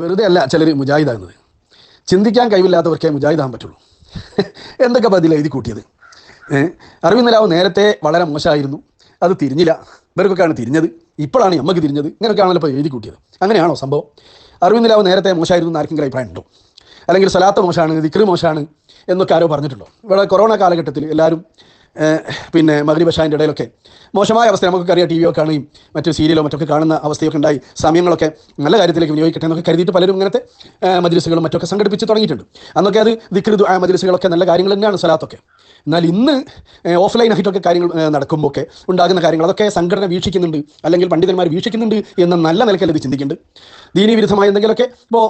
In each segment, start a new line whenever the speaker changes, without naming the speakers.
വെറുതെ അല്ല ചിലർ മുജാഹിദാകുന്നത്. ചിന്തിക്കാൻ കഴിവില്ലാത്തവർക്കേ മുജാഹിദാകാൻ പറ്റുള്ളൂ. എന്തൊക്കെ പതില എഴുതി കൂട്ടിയത്. അറിവിന്ദലാവ് നേരത്തെ വളരെ മോശമായിരുന്നു, അത് തിരിഞ്ഞില്ല, ഇവർക്കൊക്കെയാണ് തിരിഞ്ഞത്, ഇപ്പോഴാണ് നമുക്ക് തിരിഞ്ഞത്, ഇങ്ങനെയൊക്കെയാണല്ലോ ഇപ്പോൾ എഴുതി കൂട്ടിയത്. അങ്ങനെയാണോ സംഭവം? അറിവിന്ദലാവ് നേരത്തെ മോശമായിരുന്നു എന്ന് ആർക്കെങ്കിലും അഭിപ്രായം ഉണ്ടോ? അല്ലെങ്കിൽ സ്വലാത്ത് മോശമാണ്, ദിക്റ് മോശമാണ് എന്നൊക്കെ ആരോ പറഞ്ഞിട്ടുണ്ടോ? ഇവിടെ കൊറോണ കാലഘട്ടത്തിൽ എല്ലാവരും പിന്നെ മഗ്രിബ് ഇശാന്റെ ഇടയിലൊക്കെ മോശമായ അവസ്ഥ നമുക്കറിയാം. ടി വി ഒക്കെ കാണുകയും മറ്റു സീരിയലോ മറ്റൊക്കെ കാണുന്ന അവസ്ഥയൊക്കെ ഉണ്ടായി. സമയങ്ങളൊക്കെ നല്ല കാര്യത്തിലേക്ക് വിനിയോഗിക്കട്ടെ എന്നൊക്കെ കരുതിയിട്ട് പലരും ഇങ്ങനത്തെ മജ്ലിസുകളും മറ്റൊക്കെ സംഘടിപ്പിച്ച് തുടങ്ങിയിട്ടുണ്ട്. അന്നൊക്കെ അത് ദിക്റ് ദുആ മജ്ലിസുകളൊക്കെ നല്ല കാര്യങ്ങൾ തന്നെയാണ് സ്വലാത്തൊക്കെ. എന്നാൽ ഇന്ന് ഓഫ്ലൈൻ ആയിട്ടൊക്കെ കാര്യങ്ങൾ നടക്കുമ്പോൾ ഒക്കെ ഉണ്ടാകുന്ന കാര്യങ്ങൾ അതൊക്കെ സംഘടന വീക്ഷിക്കുന്നുണ്ട്, അല്ലെങ്കിൽ പണ്ഡിതന്മാർ വീക്ഷിക്കുന്നുണ്ട് എന്ന നല്ല നിലയ്ക്കല്ല ഇത് ചിന്തിക്കുന്നുണ്ട്. ദീനീ വിരുദ്ധമായ എന്തെങ്കിലുമൊക്കെ ഇപ്പോൾ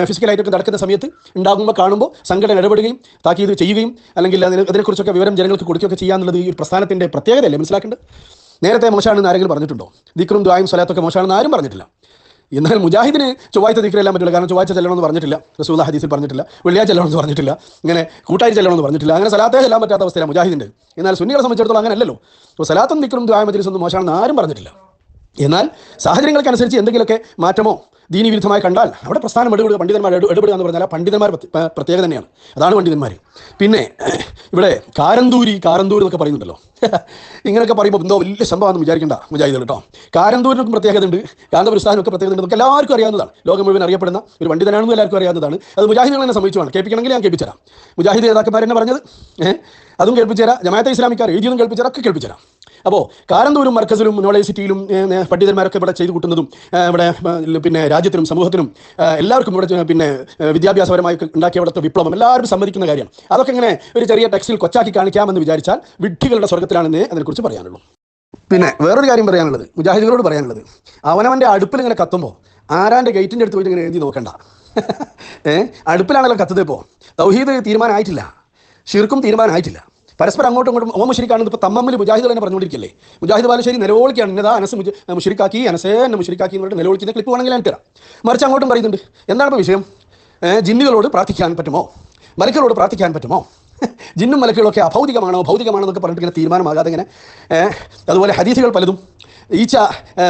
ഫിസിക്കലായിട്ടൊക്കെ നടക്കുന്ന സമയത്ത് ഉണ്ടാകുമ്പോൾ കാണുമ്പോൾ സംഘടന ഇടപെടുകയും താക്കീത് ചെയ്യുകയും അല്ലെങ്കിൽ അതിനെക്കുറിച്ചൊക്കെ വിവരം ജനങ്ങൾക്ക് കൊടുക്കുകയൊക്കെ ചെയ്യാന്നുള്ളത് ഈ പ്രസ്ഥാനത്തിൻ്റെ പ്രത്യേകതയല്ലേ മനസ്സിലാക്കേണ്ടത്. നേരത്തെ മോശമാണെന്ന് ആരെങ്കിലും പറഞ്ഞിട്ടുണ്ടോ? ദിക്റും ദുആയും സ്വലാത്തൊക്കെ മോശമാണെന്ന് ആരും പറഞ്ഞിട്ടില്ല. എന്നാൽ മുജാഹിദിന് ചൊവ്വാഴ്ച ദിക്റെല്ലാം പറ്റില്ല. കാരണം ചൊവ്വാഴ്ച ചെല്ലണമെന്ന് പറഞ്ഞിട്ടില്ല, റസൂലുള്ളാഹി ഹദീസിൽ പറഞ്ഞിട്ടില്ല. വെള്ളിയാഴ്ച ചെല്ലണമെന്ന് പറഞ്ഞിട്ടില്ല, ഇങ്ങനെ കൂട്ടായി ചെല്ലണമെന്ന് പറഞ്ഞിട്ടില്ല. അങ്ങനെ സലാത്തേ ചെല്ലാൻ പറ്റാത്ത അവസ്ഥയാണ് മുജാഹിദിൻ്റെ. എന്നാൽ സുന്നികളെ സംബന്ധിച്ചിടത്തോളം അങ്ങനെയല്ലോ. അപ്പോൾ സലാത്തും ദിക്റും ദുആയും മജ്ലിസും മോശമാണെന്ന് ആരും പറഞ്ഞിട്ടില്ല. എന്നാൽ സാഹചര്യങ്ങൾക്കനുസരിച്ച് എന്തെങ്കിലുമൊക്കെ മാറ്റമോ ദീനി വിരുദ്ധമായി കണ്ടാൽ അവിടെ പ്രസ്ഥാനം ഇടപെടുക, പണ്ഡിതന്മാർ ഇടപെടുക എന്ന് പറഞ്ഞാൽ പണ്ഡിതന്മാർ പ്രത്യേകത തന്നെയാണ്. അതാണ് പണ്ഡിതന്മാർ. പിന്നെ ഇവിടെ കാരന്തൂർ എന്നൊക്കെ പറയുന്നുണ്ടല്ലോ. ഇങ്ങനെയൊക്കെ പറയുമ്പോൾ എന്തോ വലിയ സംഭവമാണെന്ന് വിചാരിക്കേണ്ട മുജാഹിദുകൾ കേട്ടോ. കാരന്തൂരിനൊക്കെ പ്രത്യേകത ഉണ്ട്, കാന്തപുരസ്ഥാനൊക്കെ പ്രത്യേകത ഉണ്ട്, എല്ലാവർക്കും അറിയാവുന്നതാണ്. ലോകം മുഴുവൻ അറിയപ്പെടുന്ന ഒരു പണ്ഡിതനാണെന്ന് എല്ലാവർക്കും അറിയാവുന്നതാണ്. അത് മുജാഹിദുകൾ തന്നെ സംഭവിച്ചതാണ്. കേൾപ്പിക്കണമെങ്കിൽ ഞാൻ കേൾപ്പിച്ചുതരാം. മുജാഹിദ് നേതാക്കന്മാർ തന്നെ പറഞ്ഞത് അതും കേൾപ്പിച്ചുതരാം, ജമാഅത്തെ ഇസ്ലാമിക്കാർ എഴുതിയതും കേൾപ്പിച്ചുതരാം, ഒക്കെ കേൾപ്പിച്ചുതരാം. അപ്പോൾ കാരന്തൂരും മർക്കസിലും നോളേജ് സിറ്റിയിലും പണ്ഡിതന്മാരൊക്കെ ഇവിടെ ചെയ്തു കൂട്ടുന്നതും ഇവിടെ പിന്നെ രാജ്യത്തിനും സമൂഹത്തിനും എല്ലാവർക്കും ഇവിടെ പിന്നെ വിദ്യാഭ്യാസപരമായി ഉണ്ടാക്കിയ അവിടുത്തെ വിപ്ലവം എല്ലാവരും സമ്മതിക്കുന്ന കാര്യമാണ്. അതൊക്കെ ഇങ്ങനെ ഒരു ചെറിയ ടെക്സ്റ്റിൽ കൊച്ചാക്കി കാണിക്കാമെന്ന് വിചാരിച്ചാൽ വിഡ്ഢികളുടെ സ്വർഗ്ഗത്തിലാണെന്നേ അതിനെക്കുറിച്ച് പറയാനുള്ളൂ. പിന്നെ വേറൊരു കാര്യം പറയാനുള്ളത്, മുജാഹിദുകളോട് പറയാനുള്ളത്, അവനവൻ്റെ അടുപ്പിൽ ഇങ്ങനെ കത്തുമ്പോൾ ആരാൻ്റെ ഗേറ്റിൻ്റെ അടുത്ത് പോയിട്ട് ഇങ്ങനെ എഴുതി നോക്കണ്ട. അടുപ്പിലാണല്ലോ കത്തുന്നത്. ഇപ്പോൾ തൗഹീദ് തീരുമാനമായിട്ടില്ല, ഷിർക്കും തീരുമാനമായിട്ടില്ല. പരസ്പരം അങ്ങോട്ടും ഇങ്ങോട്ടും ഓ മുശ്രിക്കാണെന്ന് ഇപ്പോൾ തമ്മിൽ മുജാഹിദ് തന്നെ പറഞ്ഞുകൊണ്ടിരിക്കല്ലേ. മുജാഹിദ് ബാലുശ്ശേരി നിലവിളിക്കാണ്, ഇന്നതാ അനസ് മുശ്രിക്കാക്കി, അനസേ എന്നെ മുശ്രിക്കാക്കി എന്ന് പറഞ്ഞിട്ട് നിലവിളിക്കുന്ന ക്ലിപ്പ് വേണമെങ്കിൽ ഞാൻ തരാം. മറിച്ച് അങ്ങോട്ടും പറയുന്നുണ്ട്. എന്താണ് ഇപ്പോൾ വിഷയം? ജിന്നുകളോട് പ്രാർത്ഥിക്കാൻ പറ്റുമോ, മലക്കുകളോട് പ്രാർത്ഥിക്കാൻ പറ്റുമോ, ജിന്നും മലക്കുകളൊക്കെ അഭൗതികമാണോ ഭൗതികമാണോ എന്നൊക്കെ പറഞ്ഞിട്ട് ഇങ്ങനെ തീരുമാനമാകാതെ ഇങ്ങനെ. അതുപോലെ ഹദീസുകൾ പലതും ഈച്ച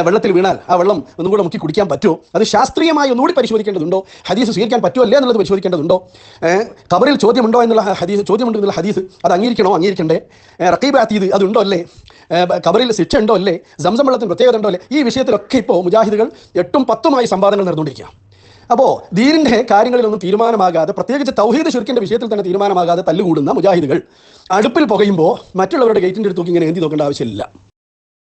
വെള്ളത്തിൽ വീണാൽ ആ വെള്ളം ഒന്നും കൂടെ മുക്കി കുടിക്കാൻ പറ്റുമോ, അത് ശാസ്ത്രീയമായി ഒന്നുകൂടി പരിശോധിക്കേണ്ടതുണ്ടോ, ഹദീസ് സ്വീകരിക്കാൻ പറ്റുമോ അല്ലേ എന്നുള്ളത് പരിശോധിക്കേണ്ടതുണ്ടോ, ഖബറിൽ ചോദ്യമുണ്ടോ എന്നുള്ള ചോദ്യമുണ്ട് എന്നുള്ള ഹദീസ് അത് അംഗീകരിക്കണ്ടേ, റഖീബ് അതീദ് അതുണ്ടോ അല്ലേ, ഖബറിൽ ശിക്ഷ ഉണ്ടോ അല്ലേ, സംസം വെള്ളത്തിന് പ്രത്യേകത ഉണ്ടോ അല്ലേ, ഈ വിഷയത്തിലൊക്കെ ഇപ്പോൾ മുജാഹിദുകൾ 8ഉം 10ഉമായി സംവാദങ്ങൾ നടന്നുകൊണ്ടിരിക്കുക. അപ്പോൾ ദീനിൻ്റെ കാര്യങ്ങളിലൊന്നും തീരുമാനമാകാതെ, പ്രത്യേകിച്ച് തൗഹീദ് ശിർക്കിൻ്റെ വിഷയത്തിൽ തന്നെ തീരുമാനമാകാതെ തല്ലുകൂടുന്ന മുജാഹിദുകൾ അടുപ്പിൽ പുകയുമ്പോൾ മറ്റുള്ളവരുടെ ഗേറ്റിൻ്റെ അടുത്ത് നോക്കി ഇങ്ങനെ എന്തി നോക്കേണ്ട ആവശ്യമില്ല.